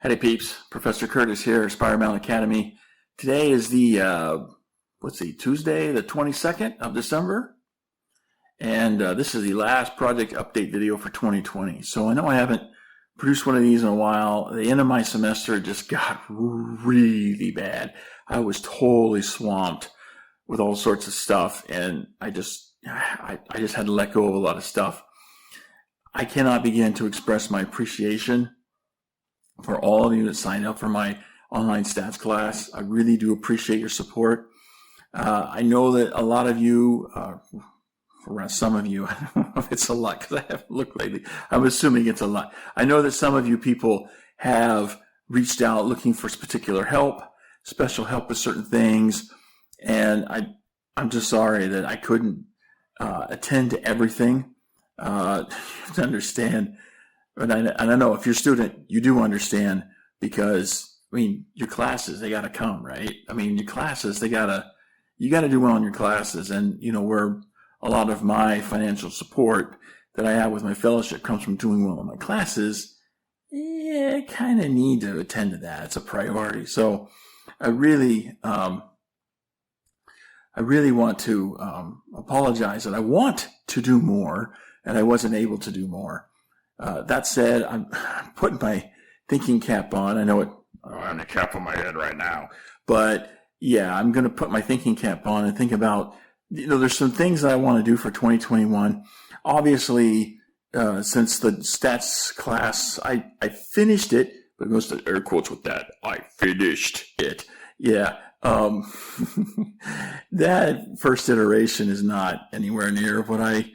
Howdy peeps, Professor Curtis here, Aspire Mountain Academy. Today is the, Tuesday, the 22nd of December. And this is the last project update video for 2020. So I know I haven't produced one of these in a while. The end of my semester just got really bad. I was totally swamped with all sorts of stuff. And I just had to let go of a lot of stuff. I cannot begin to express my appreciation for all of you that signed up for my online stats class. I really do appreciate your support. I know that a lot of you, for some of you, I don't know if it's a lot because I haven't looked lately. I'm assuming it's a lot. I know that some of you people have reached out looking for particular help, special help with certain things. And I'm just sorry that I couldn't attend to everything. You have to understand. And I know if you're a student, you do understand because, your classes, they got to come, right? Your classes, you got to do well in your classes. And, where a lot of my financial support that I have with my fellowship comes from doing well in my classes, I kind of need to attend to that. It's a priority. So I really want to apologize that I want to do more and I wasn't able to do more. That said, I'm putting my thinking cap on. I know I have the cap on my head right now, but yeah, I'm going to put my thinking cap on and think about, there's some things that I want to do for 2021. Obviously, since the stats class, I finished it, but it goes to air quotes with that. I finished it. Yeah. That first iteration is not anywhere near what I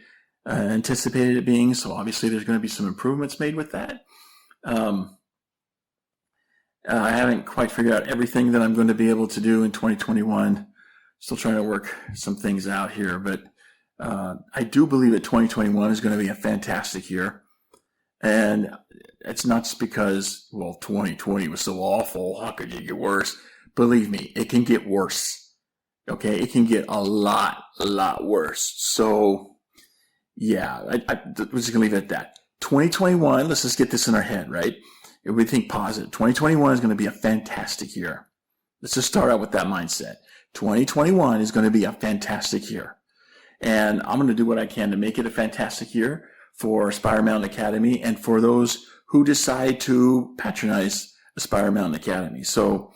anticipated it being, so obviously there's going to be some improvements made with that. I haven't quite figured out everything that I'm going to be able to do in 2021. Still trying to work some things out here, but I do believe that 2021 is going to be a fantastic year. And it's not just because, 2020 was so awful. How could you get worse? Believe me, it can get worse. Okay, it can get a lot worse. So yeah, we're just going to leave it at that. 2021, let's just get this in our head, right? If we think positive, 2021 is going to be a fantastic year. Let's just start out with that mindset. 2021 is going to be a fantastic year. And I'm going to do what I can to make it a fantastic year for Aspire Mountain Academy and for those who decide to patronize Aspire Mountain Academy. So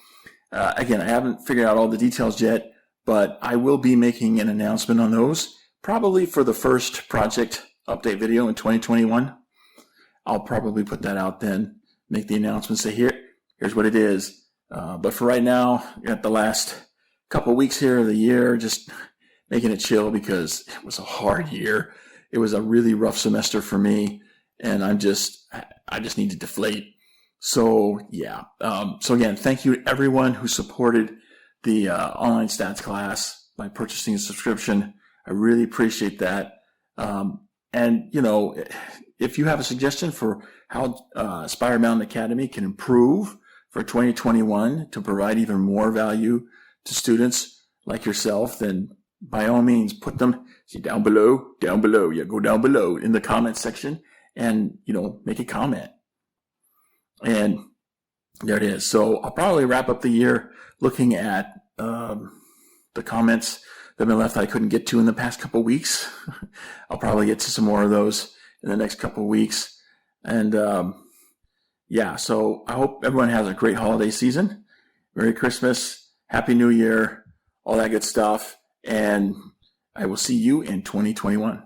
again, I haven't figured out all the details yet, but I will be making an announcement on those. Probably for the first project update video in 2021. I'll probably put that out then, make the announcement, say here's what it is. But for right now, at the last couple weeks here of the year, just making it chill because it was a hard year. It was a really rough semester for me, and I just need to deflate. So yeah. So again, thank you to everyone who supported the online stats class by purchasing a subscription. I really appreciate that. And, if you have a suggestion for how Aspire Mountain Academy can improve for 2021 to provide even more value to students like yourself, then by all means, put them down below. Yeah, go down below in the comment section and, make a comment. And there it is. So I'll probably wrap up the year looking at the comments that have been left that I couldn't get to in the past couple weeks. I'll probably get to some more of those in the next couple weeks. And yeah, so I hope everyone has a great holiday season. Merry Christmas, Happy New Year, all that good stuff. And I will see you in 2021.